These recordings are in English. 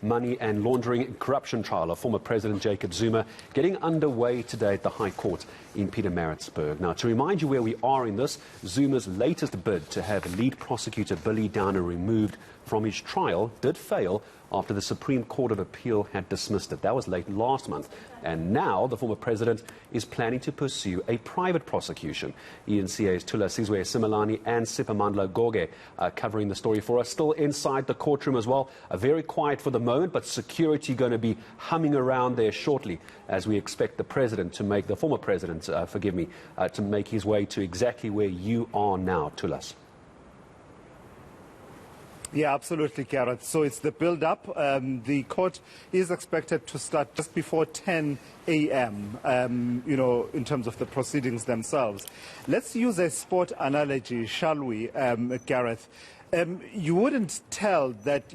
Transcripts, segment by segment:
Money and laundering corruption trial of former President Jacob Zuma getting underway today at the High Court in Pietermaritzburg. Now, to remind you where we are in this, Zuma's latest bid to have lead prosecutor Billy Downer removed from his trial did fail after the Supreme Court of Appeal had dismissed it. That was late last month. And now the former president is planning to pursue a private prosecution. eNCA's Tula Sizwe Simelane and Siphamandla Goge covering the story for us. Still inside the courtroom as well. Very quiet for the moment, but security going to be humming around there shortly as we expect the president to make, the former president, to make his way to exactly where you are now, Tulas. Yeah, absolutely, Gareth. So it's the build-up. The court is expected to start just before 10 a.m., in terms of the proceedings themselves. Let's use a sport analogy, shall we, Gareth? You wouldn't tell that,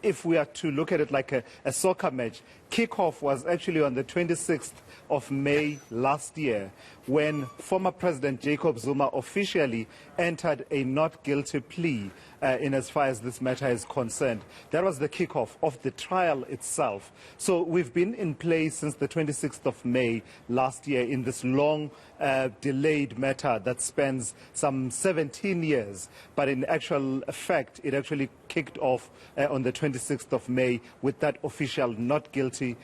if we are to look at it like a soccer match, kickoff was actually on the 26th of May last year when former President Jacob Zuma officially entered a not guilty plea in as far as this matter is concerned. That was the kickoff of the trial itself. So we've been in place since the 26th of May last year in this long delayed matter that spans some 17 years. But in actual fact, it actually kicked off on the 26th of May with that official not guilty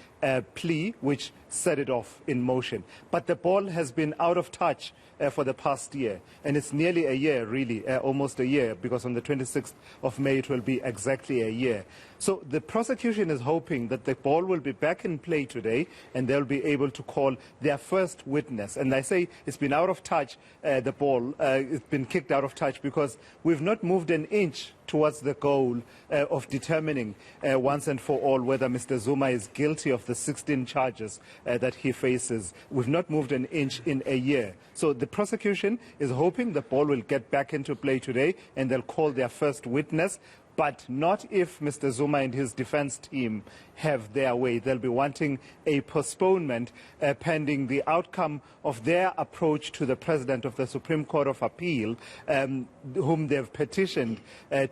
plea, which set it off in motion. But the ball has been out of touch for the past year, and it's nearly a year, really, almost a year, because on the 26th of May it will be exactly a year. So the prosecution is hoping that the ball will be back in play today and they'll be able to call their first witness. And I say it's been out of touch, the ball, it's been kicked out of touch because we've not moved an inch towards the goal of determining once and for all whether Mr. Zuma is guilty of the 16 charges that he faces. We've not moved an inch in a year. So the prosecution is hoping the ball will get back into play today and they'll call their first witness. But not if Mr. Zuma and his defense team have their way. They'll be wanting a postponement pending the outcome of their approach to the President of the Supreme Court of Appeal, whom they've petitioned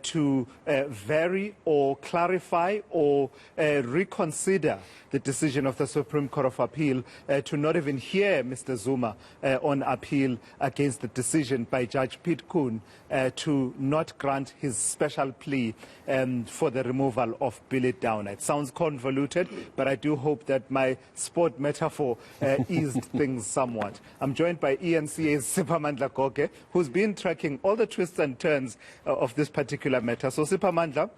to vary or clarify or reconsider the decision of the Supreme Court of Appeal to not even hear Mr. Zuma on appeal against the decision by Judge Piet Koen to not grant his special plea for the removal of Billy Downer. It sounds convoluted, but I do hope that my sport metaphor eased things somewhat. I'm joined by eNCA's Siphamandla Goge, who's been tracking all the twists and turns of this particular matter. So Siphamandla,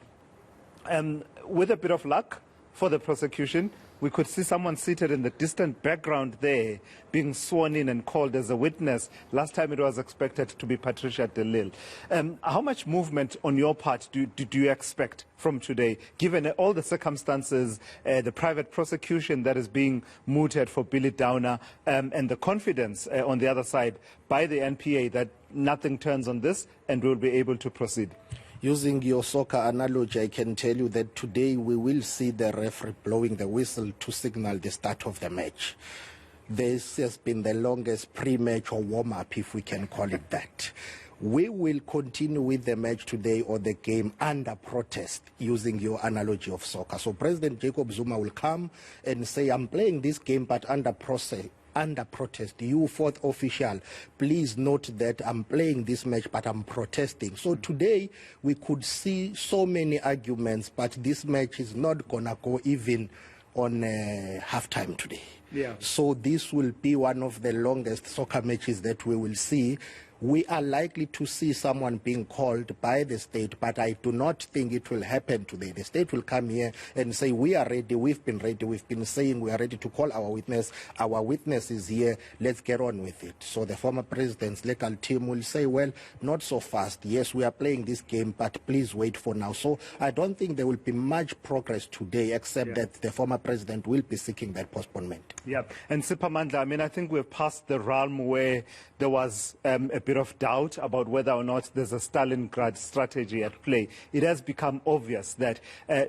with a bit of luck for the prosecution, we could see someone seated in the distant background there being sworn in and called as a witness. Last time it was expected to be Patricia de Lille. How much movement on your part do you expect from today, given all the circumstances, the private prosecution that is being mooted for Billy Downer, and the confidence on the other side by the NPA that nothing turns on this and we'll be able to proceed? Using your soccer analogy, I can tell you that today we will see the referee blowing the whistle to signal the start of the match. This has been the longest pre-match or warm-up, if we can call it that. We will continue with the match today or the game under protest, using your analogy of soccer. So President Jacob Zuma will come and say, I'm playing this game but under protest. You fourth official, please note that I'm playing this match but I'm protesting. So today we could see so many arguments, but this match is not gonna go even on halftime today. Yeah. So this will be one of the longest soccer matches that we will see. We are likely to see someone being called by the state, but I do not think it will happen today. The state will come here and say, we are ready, we've been ready, we've been saying we are ready to call our witness is here, let's get on with it. So the former president's legal team will say, well, not so fast. Yes, we are playing this game, but please wait for now. So I don't think there will be much progress today, except that the former president will be seeking that postponement. Yeah, and Siphamandla, I think we've passed the realm where there was a bit bit of doubt about whether or not there's a Stalingrad strategy at play, it has become obvious that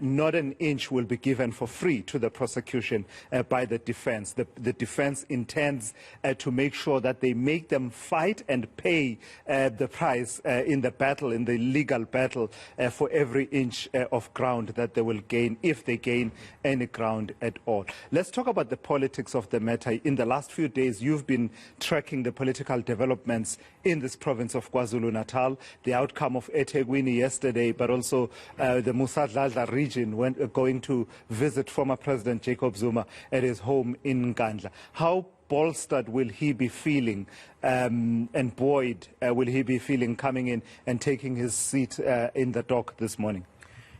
not an inch will be given for free to the prosecution by the defense. The defense intends to make sure that they make them fight and pay the price in the battle, in the legal battle, for every inch of ground that they will gain, if they gain any ground at all. Let's talk about the politics of the matter. In the last few days, you've been tracking the political developments in this province of KwaZulu-Natal, the outcome of eThekwini yesterday, but also the Musadladla region going to visit former President Jacob Zuma at his home in Nkandla. How bolstered will he be feeling and buoyed will he be feeling coming in and taking his seat in the dock this morning?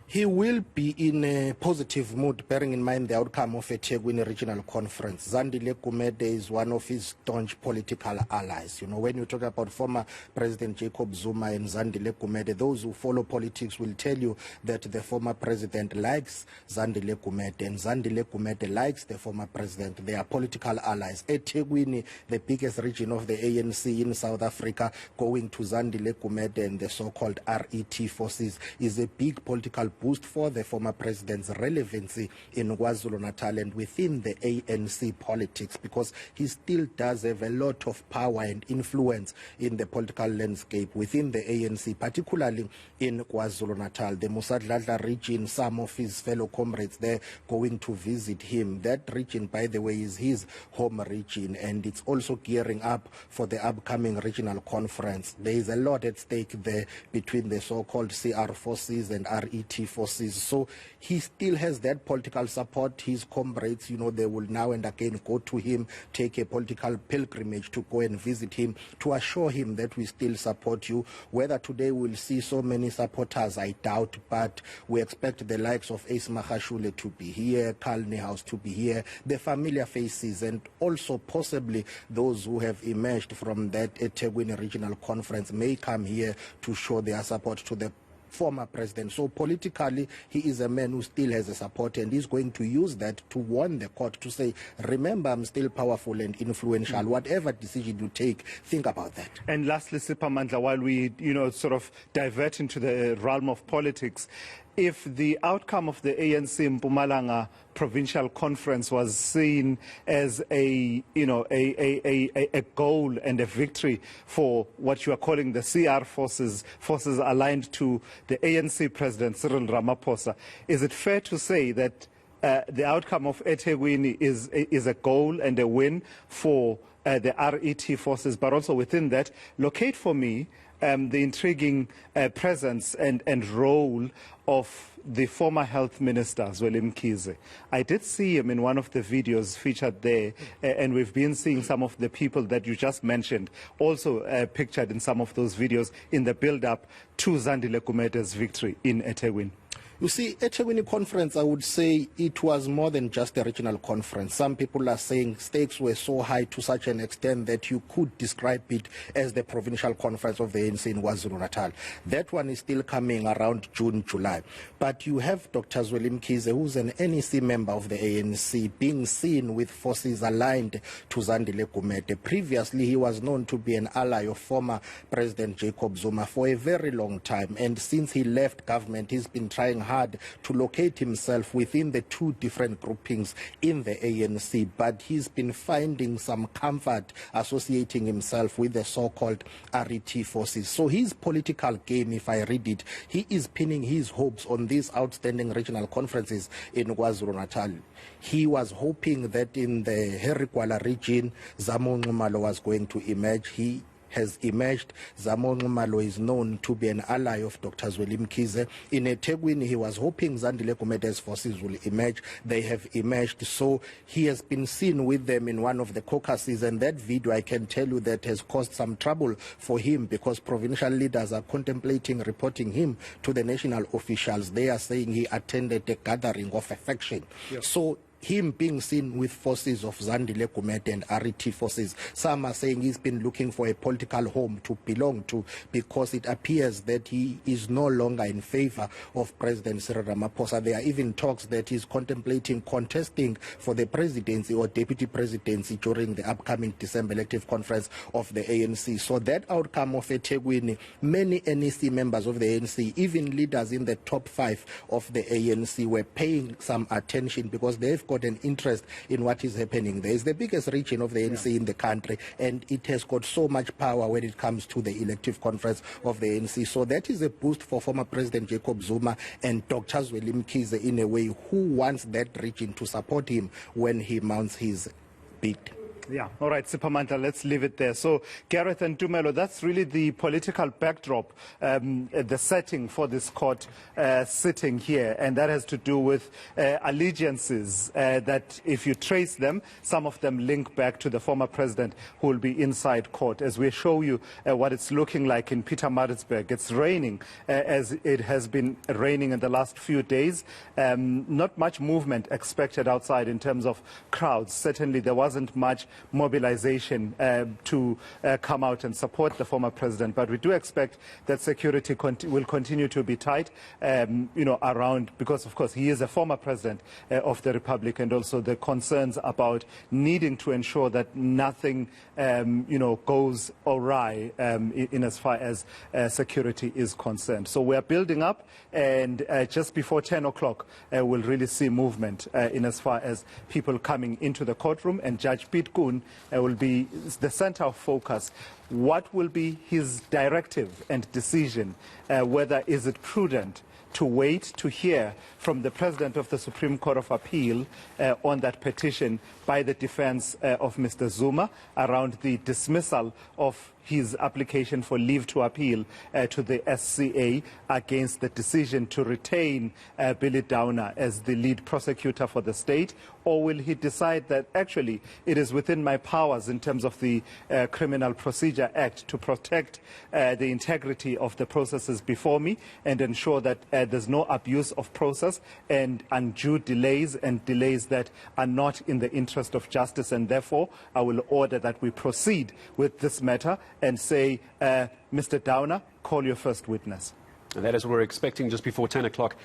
He will be in a positive mood, bearing in mind the outcome of a eThekwini Regional Conference. Zandile Gumede is one of his staunch political allies. You know, when you talk about former President Jacob Zuma and Zandile Gumede, those who follow politics will tell you that the former president likes Zandile Gumede and Zandile Gumede likes the former president. They are political allies. eThekwini, the biggest region of the ANC in South Africa, going to Zandile Gumede and the so-called RET forces is a big political boost for the former president's relevancy in KwaZulu-Natal and within the ANC politics, because he still does have a lot of power and influence in the political landscape within the ANC, particularly in KwaZulu-Natal. The Musadladla region, some of his fellow comrades there going to visit him. That region, by the way, is his home region, and it's also gearing up for the upcoming regional conference. There is a lot at stake there between the so-called CR forces and RET forces. So he still has that political support. His comrades, you know, they will now and again go to him, take a political pilgrimage to go and visit him, to assure him that we still support you. Whether today we'll see so many supporters, I doubt, but we expect the likes of Ace Magashule to be here, Carl Niehaus to be here, the familiar faces, and also possibly those who have emerged from that eThekwini Regional Conference may come here to show their support to the former president. So politically, he is a man who still has a support, and he's going to use that to warn the court to say, remember, I'm still powerful and influential. Whatever decision you take, think about that. And lastly, Sipamandla, while we, you know, sort of divert into the realm of politics, if the outcome of the ANC Mpumalanga provincial conference was seen as a goal and a victory for what you are calling the CR forces aligned to the ANC president Cyril Ramaphosa, is it fair to say that the outcome of eThekwini is a goal and a win for the RET forces, but also within that, locate for me the intriguing presence and role of the former health minister, Zweli Mkhize. I did see him in one of the videos featured there, and we've been seeing some of the people that you just mentioned also pictured in some of those videos in the build-up to Zandile Gumede's victory in eThekwini. You see, eThekwini conference, I would say it was more than just a regional conference. Some people are saying stakes were so high to such an extent that you could describe it as the provincial conference of the ANC in KwaZulu-Natal. That one is still coming around June, July. But you have Dr. Zweli Mkhize, who's an NEC member of the ANC, being seen with forces aligned to Zandile Gumede. Previously, he was known to be an ally of former President Jacob Zuma for a very long time. And since he left government, he's been trying hard to locate himself within the two different groupings in the ANC, but he's been finding some comfort associating himself with the so-called RET forces. So his political game, if I read it, he is pinning his hopes on these outstanding regional conferences in KwaZulu-Natal. He was hoping that in the Herikwala region, Zamo Nxumalo was going to emerge. He has emerged. Zamo Nxumalo is known to be an ally of Dr. Zweli Mkhize. In eThekwini, he was hoping Zandile Gumede's forces will emerge. They have emerged. So he has been seen with them in one of the caucuses, and that video, I can tell you, that has caused some trouble for him, because provincial leaders are contemplating reporting him to the national officials. They are saying he attended a gathering of affection. Yep. So him being seen with forces of Zandile Gumede and RET forces. Some are saying he's been looking for a political home to belong to, because it appears that he is no longer in favor of President Cyril Ramaphosa. There are even talks that he's contemplating contesting for the presidency or deputy presidency during the upcoming December elective conference of the ANC. So that outcome of eThekwini, many NEC members of the ANC, even leaders in the top 5 of the ANC, were paying some attention because they've got an interest in what is happening there. It's the biggest region of the ANC in the country, and it has got so much power when it comes to the elective conference of the ANC. So that is a boost for former President Jacob Zuma and Dr. Zweli Mkhize, in a way, who wants that region to support him when he mounts his bid. Yeah, all right, Sipamandla, let's leave it there. So, Gareth and Tumelo, that's really the political backdrop, the setting for this court sitting here, and that has to do with allegiances that, if you trace them, some of them link back to the former president who will be inside court. As we show you what it's looking like in Pietermaritzburg, it's raining, as it has been raining in the last few days. Not much movement expected outside in terms of crowds. Certainly there wasn't much mobilization to come out and support the former president, but we do expect that security will continue to be tight, around, because of course he is a former president of the republic, and also the concerns about needing to ensure that nothing goes awry in as far as security is concerned. So we are building up, and just before 10 o'clock we'll really see movement in as far as people coming into the courtroom, and Judge Piet will be the center of focus. What will be his directive and decision? Whether is it prudent to wait to hear from the President of the Supreme Court of Appeal on that petition by the defense of Mr. Zuma around the dismissal of his application for leave to appeal to the SCA against the decision to retain Billy Downer as the lead prosecutor for the state? Or will he decide that actually it is within my powers in terms of the Criminal Procedure Act to protect the integrity of the processes before me and ensure that there's no abuse of process and undue delays, and delays that are not in the interest of justice, and therefore I will order that we proceed with this matter and say, Mr. Downer, call your first witness. And that is what we're expecting just before 10 o'clock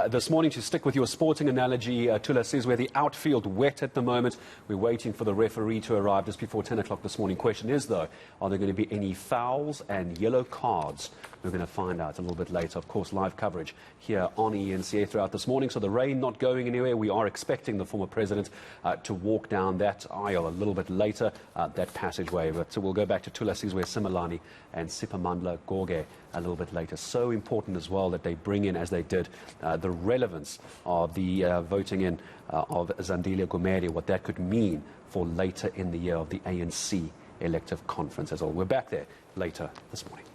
this morning. To stick with your sporting analogy, Tula says we're the outfield wet at the moment. We're waiting for the referee to arrive just before 10 o'clock this morning. Question is, though, are there going to be any fouls and yellow cards? We're going to find out a little bit later. Of course, live coverage here on eNCA throughout this morning. So the rain not going anywhere. We are expecting the former president to walk down that aisle a little bit later, that passageway. But we'll go back to Tula Sizwe Simelane and Sipamandla Gorge a little bit later. So important as well that they bring in, as they did, the relevance of the voting in of Zandile Gumede, what that could mean for later in the year of the ANC elective conference as well. We're back there later this morning.